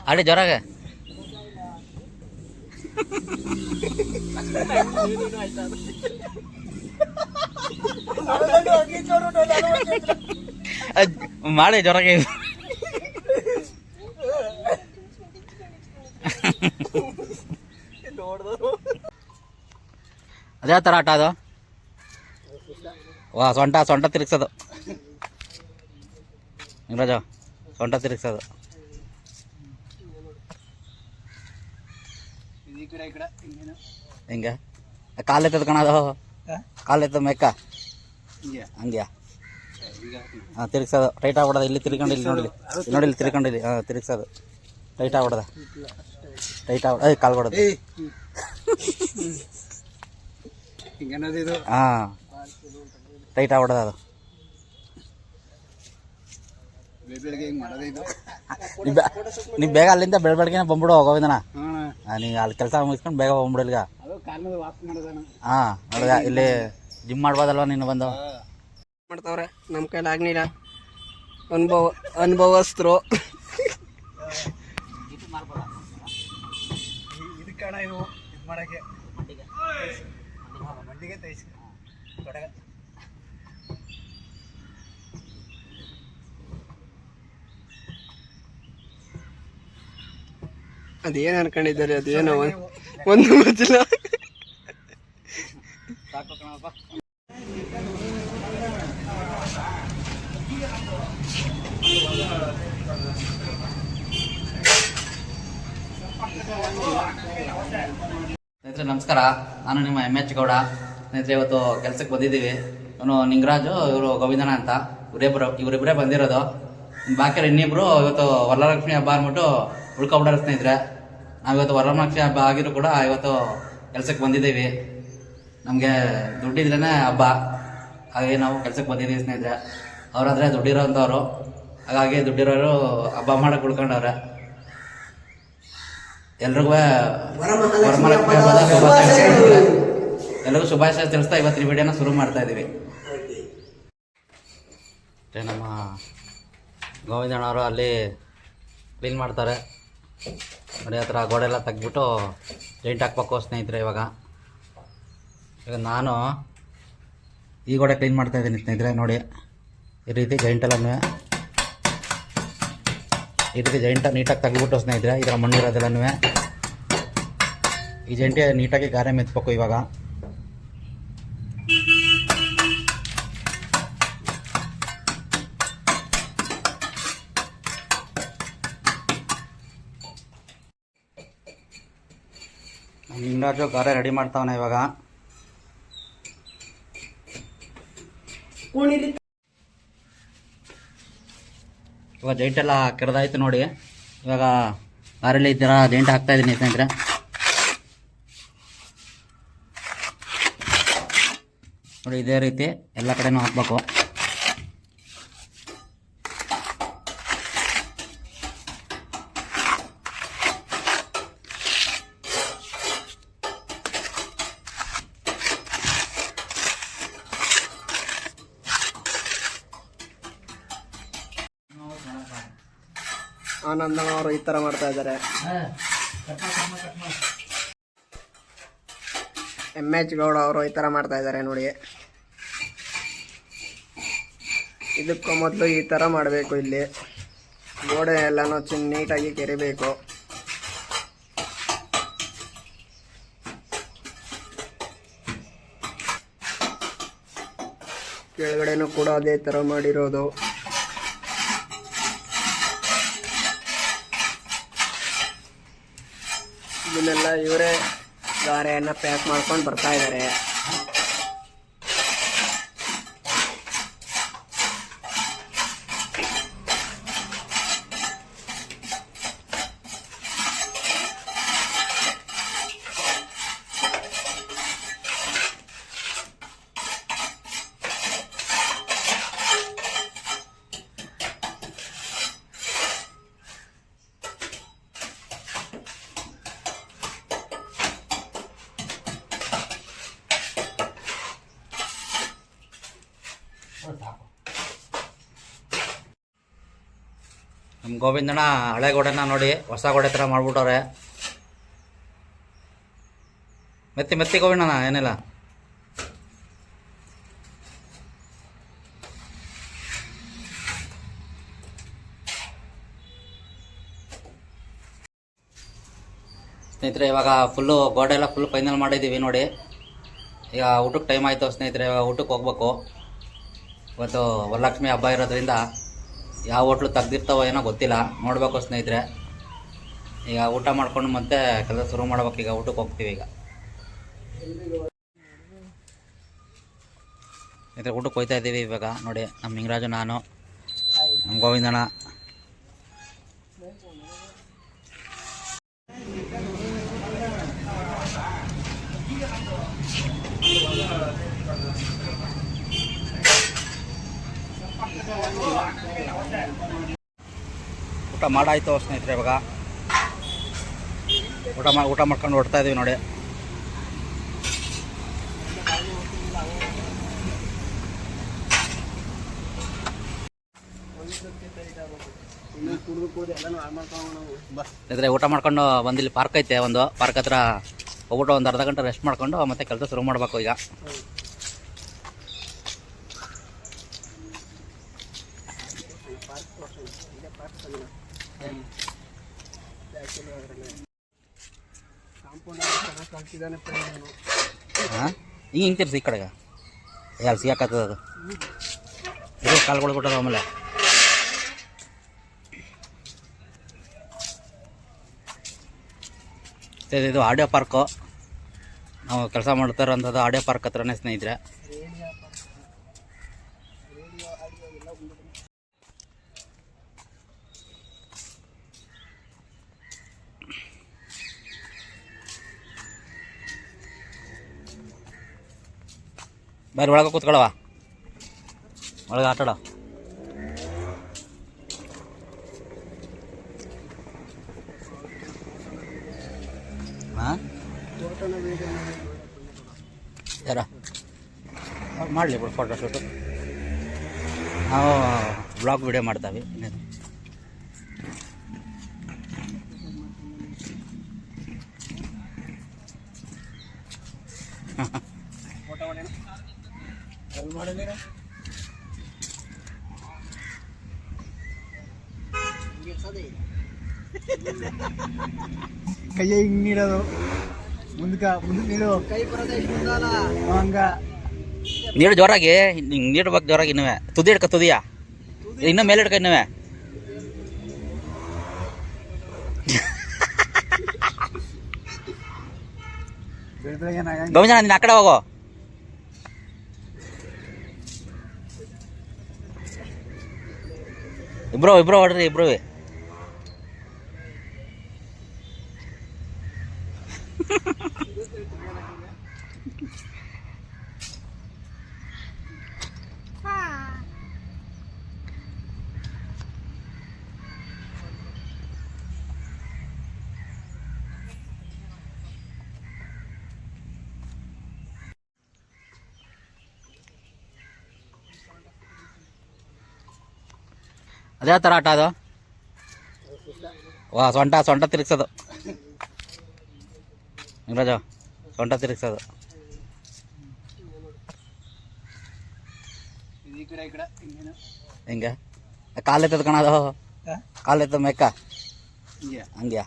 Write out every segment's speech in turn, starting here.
ಆಡಿ ಜೋರಾಗ. ಮಾಡಿ ಜೋರಾಗೆ. ಅದೇ ಥರ ಆಟ ಅದು. ವಾ ಸೊಂಟ ತಿರುಗಿಸೋದು ನಿಂಗರಾಜ, ಸೊಂಟ ತಿರುಗಿಸೋದು. ಹಿಂಗೆ ಕಾಲೆತ್ತದ ಕಣದು, ಕಾಲೆತ್ತದ ಮೆಕ್ಕ ಹಂಗ್ಯಾ. ಹಾಂ ತಿರುಗಿಸೋದು, ಟೈಟ್ ಆಗ್ಬಿಡೋದು. ಇಲ್ಲಿ ತಿರ್ಕೊಂಡು ಇಲ್ಲಿ ನೋಡಿ, ಇಲ್ಲಿ ತಿರ್ಕೊಂಡಿಲ್ಲಿ. ಹಾಂ ತಿರುಗಿಸೋದು, ಟೈಟ್ ಆಗ್ಬಿಡೋದ, ಟೈಟ್ ಆಗ್ಬಿಡ ಕಾಲು ಬಿಡೋದು. ಹಾಂ ಟೈಟ್ ಆಗ್ಬಿಡೋದು ಅದು. ನೀವು ಬೇಗ ಅಲ್ಲಿಂದ ಬೆಳಗ್ಗೆ ಬಂದ್ಬಿಡು ಗೋವಿಂದನ. ನೀವು ಅಲ್ಲಿ ಕೆಲಸ ಮುಗಿಸ್ಕೊಂಡು ಬೇಗ ಬಂದ್ಬಿಡು ಇಲ್ಲಿಗ. ಹಾಂ ನೋಡಿದ ಇಲ್ಲಿ ಜಿಮ್ ಮಾಡ್ಬೋದಲ್ವ ನೀನು ಬಂದು. ಮಾಡ್ತಾವ್ರೆ, ನಮ್ಮ ಕೈಲಿ ಆಗ್ಲಿಲ್ಲ. ಅನುಭವಸ್ಥರು. ಅದೇನು ಅನ್ಕೊಂಡಿದ್ದಾರೆ, ಅದೇನೋ ಒಂದು ಗೊತ್ತಿಲ್ಲ. ಸ್ನೇಹಿತರೆ ನಮಸ್ಕಾರ, ನಾನು ನಿಮ್ಮ MH ಗೌಡ. ಸ್ನೇಹಿತರೆ ಇವತ್ತು ಕೆಲಸಕ್ಕೆ ಬಂದಿದ್ದೀವಿ. ಇವನು ನಿಂಗರಾಜು, ಇವರು ಗೋವಿಂದನ ಅಂತ. ಇವರಿಬ್ಬರೇ ಬಂದಿರೋದು. ಬಾಕಿ ಇನ್ನಿಬ್ರು ಇವತ್ತು ವರಲಕ್ಷ್ಮಿ ಹಬ್ಬ ಅಂದ್ಬಿಟ್ಟು ಉಳ್ಕೊಬಿಡೋರು ಸ್ನೇಹಿತರೆ. ನಾವಿವತ್ತು ವರಲಕ್ಷ್ಮಿ ಹಬ್ಬ ಆಗಿರೋ ಕೂಡ ಇವತ್ತು ಕೆಲಸಕ್ಕೆ ಬಂದಿದ್ದೀವಿ. ನಮಗೆ ದುಡ್ಡಿದ್ರೇ ಹಬ್ಬ, ಹಾಗಾಗಿ ನಾವು ಕೆಲಸಕ್ಕೆ ಬಂದಿದ್ದೀವಿ ಸ್ನೇಹಿತರೆ. ಅವರಾದರೆ ದುಡ್ಡಿರೋ ಅಂಥವ್ರು, ಹಾಗಾಗಿ ದುಡ್ಡಿರೋರು ಹಬ್ಬ ಮಾಡಕ್ಕೆ ಉಳ್ಕೊಂಡವ್ರೆ. ಎಲ್ರಿಗೂ ವರಮಹಾಲಕ್ಷ್ಮಿ ಹಬ್ಬದ ಶುಭಾಶಯ. ಎಲ್ರಿಗೂ ಶುಭಾಶಯ ತಿಳಿಸ್ತಾ ಇವತ್ತಿನ ವಿಡಿಯೋನ ಶುರು ಮಾಡ್ತಾ ಇದ್ದೀವಿ. ನಮ್ಮ ಗೋವಿಂದಣ್ಣವರು ಅಲ್ಲಿ ಕ್ಲೀನ್ ಮಾಡ್ತಾರೆ ನೋಡಿ. ಹತ್ರ ಗೋಡೆ ಎಲ್ಲ ತೆಗ್ಬಿಟ್ಟು ಜೈಂಟ್ ಹಾಕ್ಬೇಕು ಸ್ನೇಹಿತರೆ. ಇವಾಗ ನಾನು ಈ ಗೋಡೆ ಕ್ಲೀನ್ ಮಾಡ್ತಾ ಇದ್ದೀನಿ ಸ್ನೇಹಿತರೆ. ನೋಡಿ ಈ ರೀತಿ ಜೈಂಟೆಲ್ಲನೂ ಈ ರೀತಿ ಜೈಂಟ ನೀಟಾಗಿ ತೆಗ್ಬಿಟ್ಟು ಸ್ನೇಹಿತರೆ, ಇದರ ಮಣ್ಣಿರೋದೆಲ್ಲನೂ ಈ ಜೈಂಟೆ ನೀಟಾಗಿ ಗಾರೆ ಮೆತ್ಬೇಕು. ಇವಾಗ ನಿಂಗರಾಜು ಗಾರೆ ರೆಡಿ ಮಾಡ್ತಾವನೆ. ಇವಾಗ ಜೈಂಟ್ ಎಲ್ಲ ಕೆರೆದಾಯ್ತು ನೋಡಿ. ಇವಾಗ ಗಾರೆಯಲ್ಲಿ ಈ ಥರ ಜೈಂಟ್ ಹಾಕ್ತಾ ಇದ್ದೀನಿ ಸ್ನೇಹಿತರೆ. ನೋಡಿ ಇದೇ ರೀತಿ ಎಲ್ಲ ಕಡೆನೂ ಹಾಕ್ಬೇಕು. ಆನಂದ ಅವರು ಈ ತರ ಮಾಡ್ತಾ ಇದ್ದಾರೆ. MH ಗೌಡ ಅವರು ಈ ತರ ಮಾಡ್ತಾ ಇದ್ದಾರೆ ನೋಡಿ. ಇದಕ್ಕೂ ಮೊದಲು ಈ ತರ ಮಾಡಬೇಕು. ಇಲ್ಲಿ ಗೋಡೆ ಎಲ್ಲನೂ ನೀಟಾಗಿ ಕೆರಿಬೇಕು. ಕೆಳಗಡೆನೂ ಕೂಡ ಅದೇ ತರ ಮಾಡಿರೋದು. ಇದನ್ನೆಲ್ಲ ಇವರೇ ಗಾರೆಯನ್ನು ಪ್ಯಾಕ್ ಮಾಡ್ಕೊಂಡು ಬರ್ತಾ ಇದ್ದಾರೆ. ನಮ್ಮ ಗೋವಿಂದಣ್ಣ ಹಳೆ ಗೋಡೆನ ನೋಡಿ ಹೊಸ ಗೋಡೆ ಥರ ಮಾಡ್ಬಿಟ್ಟವ್ರೆ. ಮೆತ್ತಿ ಗೋವಿಂದಣ್ಣ ಏನಿಲ್ಲ. ಸ್ನೇಹಿತರೆ ಇವಾಗ ಫುಲ್ಲು ಗೋಡೆ ಎಲ್ಲ ಫುಲ್ ಫೈನಲ್ ಮಾಡಿದ್ದೀವಿ ನೋಡಿ. ಈಗ ಊಟಕ್ಕೆ ಟೈಮ್ ಆಯಿತು ಸ್ನೇಹಿತರೆ, ಇವಾಗ ಊಟಕ್ಕೆ ಹೋಗ್ಬೇಕು. ಇವತ್ತು ವರಲಕ್ಷ್ಮಿ ಹಬ್ಬ ಇರೋದ್ರಿಂದ ಯಾವ ಹೋಟ್ಲು ತೆಗ್ದಿರ್ತಾವೋ ಏನೋ ಗೊತ್ತಿಲ್ಲ, ನೋಡಬೇಕು ಸ್ನೇಹಿತರೆ. ಈಗ ಊಟ ಮಾಡ್ಕೊಂಡು ಮತ್ತೆ ಕೆಲಸ ಶುರು ಮಾಡ್ಬೇಕು. ಈಗ ಊಟಕ್ಕೆ ಹೋಗ್ತೀವಿ. ಈಗ ಸ್ನೇಹಿತರೆ ಊಟಕ್ಕೆ ಹೋಗ್ತಾ ಇದ್ದೀವಿ ಇವಾಗ ನೋಡಿ. ನಮ್ಮ ನಿಂಗರಾಜು, ನಾನು, ನಮ್ಮ ಗೋವಿಂದಣ್ಣ. ಊಟ ಮಾಡಾಯ್ತು ಸ್ನೇಹಿತರೆ. ಇವಾಗ ಊಟ ಮಾಡ್ಕೊಂಡು ಹೊಡ್ತಾ ಇದೀವಿ ನೋಡಿ. ಸ್ನೇಹಿತರೆ ಊಟ ಮಾಡ್ಕೊಂಡು ಬಂದಿಲ್ಲಿ ಪಾರ್ಕ್ ಐತೆ, ಒಂದು ಪಾರ್ಕ್ ಹತ್ರ ಹೋಗ್ಬಿಟ್ಟು ಒಂದು ಅರ್ಧ ಗಂಟೆ ರೆಸ್ಟ್ ಮಾಡ್ಕೊಂಡು ಮತ್ತೆ ಕೆಲಸ ಶುರು ಮಾಡಬೇಕು. ಈಗ ಹಾಂ ಹಿಂಗೆ ತಿರ್ಸಿ ಈ ಕಡೆಗೆ ಅಲ್ಲಿ ಸಿಗಾಕತ್ತದ ಅದು. ಇದು ಕಾಲ್ಗಳು ಬಿಟ್ಟದ. ಆಮೇಲೆ ಇದು ಆಡಿಯೋ ಪಾರ್ಕು. ನಾವು ಕೆಲಸ ಮಾಡ್ತಾ ಇರೋಂಥದ್ದು ಆಡಿಯೋ ಪಾರ್ಕ್ ಹತ್ರನೇ ಸ್ನೇಹಿತರೆ. ಬೇರೆ ಒಳಗೆ ಕೂತ್ಕೊಳ್ಳವ, ಒಳಗೆ ಆಟಾಡ. ಹಾಂ ಯಾರ ಮಾಡಲಿ ಬಿಡು ಫೋಟೋ ಶೂಟು. ನಾವು ಬ್ಲಾಗ್ ವಿಡಿಯೋ ಮಾಡ್ತಾವೆ. ಕೈ ಹಿಂಗೆ ನೀಡೋದು, ಮುಂದಕ್ಕೆ ನೀಡು, ಕೈ ಹಂಗ ನೀಡು ಜೋರಾಗಿ. ಹಿಂಗೆ ನೀಡ್ಬೇಕು ಜೋರಾಗಿ. ಇನ್ನುವೆ ತುದಿ ಹಿಡ್ಕ, ತುದಿಯಾ ಇನ್ನೂ ಮೇಲೆ ಹಿಡ್ಕ. ಇನ್ನುವೆ ಗೋವಿಂದಣ್ಣ ನೀನು ಆ ಕಡೆ ಹೋಗೋ. ಇಬ್ರು ಹೊಡ್ರಿ, ಇಬ್ರು. ಅದೇ ಥರ ಆಟ ಅದು. ವಾ ಸೊಂಟ ತಿರುಗಿಸೋದು ನಿಂಗರಾಜು, ಸೊಂಟ ತಿರುಗಿಸೋದು. ಹಿಂಗೆ ಕಾಲೆತ್ತದ ಕಣದು, ಕಾಲೆತ್ತ ಮೆಕ್ಕ ಹಂಗ್ಯಾ.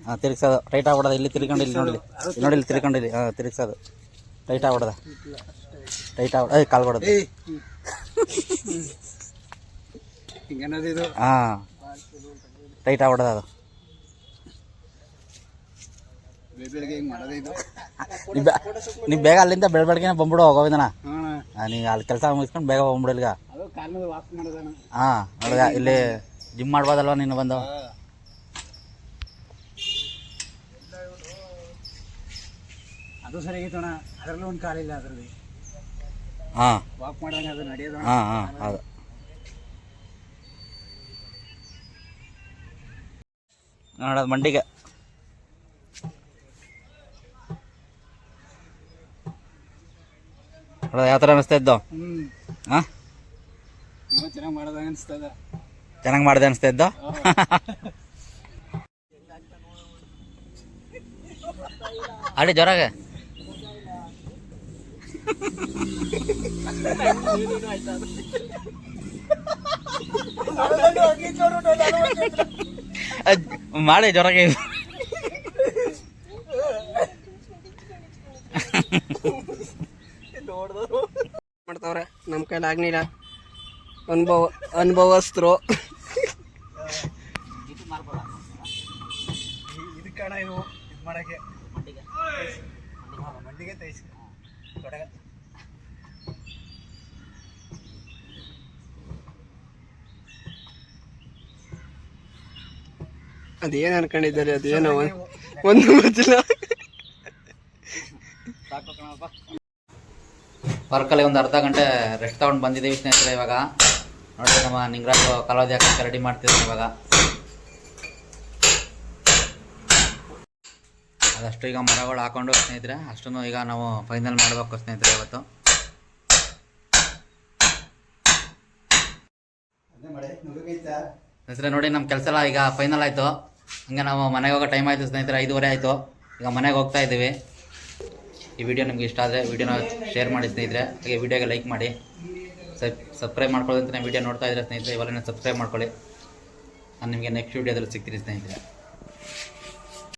ಹಾಂ ತಿರುಗಿಸೋದು, ಟೈಟ್ ಆಗ್ಬಿಡೋದು. ಇಲ್ಲಿ ತಿರ್ಕೊಂಡು ಇಲ್ಲಿ ನೋಡಿ, ನೋಡಿ ಇಲ್ಲಿ ತಿರ್ಕೊಂಡಿಲ್ಲಿ. ಹಾಂ ತಿರುಗಿಸೋದು, ಟೈಟ್ ಆಗ್ಬಿಡೋದ, ಟೈಟ್ ಆಗ್ಬಿಡ ಕಾಲು ಬಿಡೋದು. ಹಾಂ ಟೈಟ್ ಆಗ್ಬಿಡೋದು ಅದು. ನೀವು ಬೇಗ ಅಲ್ಲಿಂದ ಬೆಳಬೆಳಗ್ಗೆನೆ ಬಂದ್ಬಿಡು ಗೋವಿಂದಣ್ಣ. ನೀವು ಅಲ್ಲಿ ಕೆಲಸ ಮುಗಿಸ್ಕೊಂಡು ಬೇಗ ಬಂದ್ಬಿಡು ಇಲ್ಲಿಗ. ಹಾಂ ನೋಡಿದ ಇಲ್ಲಿ ಜಿಮ್ ಮಾಡ್ಬೋದಲ್ವ ನೀನು ಬಂದು. ಅದು ಸರಿಯಾಗಿತ್ತು ಅಣ್ಣ, ಅದರಲ್ಲೂ ಒಂದು ಕಾಲಿಲ್ಲ ಅದರಲ್ಲಿ. ಹಾಂ ವಾಕ್ ಮಾಡಿದಾಗ ಅದು ನಡೆಯೋದು. ಹಾಂ ಹಾಂ ಹೌದು. ನೋಡೋದು ಮಂಡಿಗೆ ಯಾವ ಥರ ಅನಿಸ್ತಾ ಇದ್ದು? ಹಾಂ ತುಂಬ ಚೆನ್ನಾಗಿ ಮಾಡೋದಾಗ ಅನಿಸ್ತದ. ಚೆನ್ನಾಗಿ ಮಾಡಿದೆ ಅನಿಸ್ತಾ ಇದ್ದು. ಆಡಿ ಜೋರಾಗೆ. ಮಾಡಿ ಜೋರಾಗೆ. ಮಾಡ್ತಾವ್ರೆ ನಮ್ಮ ಕೈಲಿ ಆಗ್ಲಿಲ್ಲ. ಅನುಭವಸ್ಥರು. ಅದೇನು ಅನ್ಕೊಂಡಿದ್ದಾರೆ, ಅದೇನೋ ಒಂದು ಗೊತ್ತಿಲ್ಲ. ವರ್ಕಲ್ಲಿ ಒಂದು ಅರ್ಧ ಗಂಟೆ ರೆಸ್ಟ್ ತಗೊಂಡು ಬಂದಿದ್ದೀವಿ ಸ್ನೇಹಿತರೆ. ಇವಾಗ ನೋಡಿದ್ರೆ ನಮ್ಮ ನಿಂಗರಾಜ್ ಕಾಲಾವಧಿ ಹಾಕಕ್ಕೆ ರೆಡಿ ಮಾಡ್ತಿದ್ದೀನಿ. ಇವಾಗ ಅದಷ್ಟು ಈಗ ಮರಗಳು ಹಾಕೊಂಡು ಸ್ನೇಹಿತರೆ, ಅಷ್ಟನ್ನು ಈಗ ನಾವು ಫೈನಲ್ ಮಾಡಬೇಕು ಸ್ನೇಹಿತರೆ ಇವತ್ತು. ಸ್ನೇಹಿತರೆ ನೋಡಿ, ನಮ್ಮ ಕೆಲಸ ಎಲ್ಲ ಈಗ ಫೈನಲ್ ಆಯಿತು. ಹಂಗೆ ನಾವು ಮನೆಗೆ ಹೋಗೋ ಟೈಮ್ ಆಯಿತು ಸ್ನೇಹಿತರೆ, 5:30 ಆಯಿತು. ಈಗ ಮನೆಗೆ ಹೋಗ್ತಾ ಇದ್ದೀವಿ. ಈ ವಿಡಿಯೋ ನಿಮ್ಗೆ ಇಷ್ಟ ಆದರೆ ವಿಡಿಯೋನ ಶೇರ್ ಮಾಡಿ ಸ್ನೇಹಿತರೆ. ಹಾಗೆ ವಿಡಿಯೋಗೆ ಲೈಕ್ ಮಾಡಿ, ಸಬ್ಸ್ಕ್ರೈಬ್ ಮಾಡ್ಕೊಳ್ಳಿ ಅಂತ ವಿಡಿಯೋ ನೋಡ್ತಾ ಇದ್ರೆ ಸ್ನೇಹಿತರೆ, ಇವಾಗ ಸಬ್ಸ್ಕ್ರೈಬ್ ಮಾಡ್ಕೊಳ್ಳಿ. ನಾನು ನಿಮಗೆ ನೆಕ್ಸ್ಟ್ ವಿಡಿಯೋದಲ್ಲಿ ಸಿಗ್ತೀನಿ ಸ್ನೇಹಿತರೆ.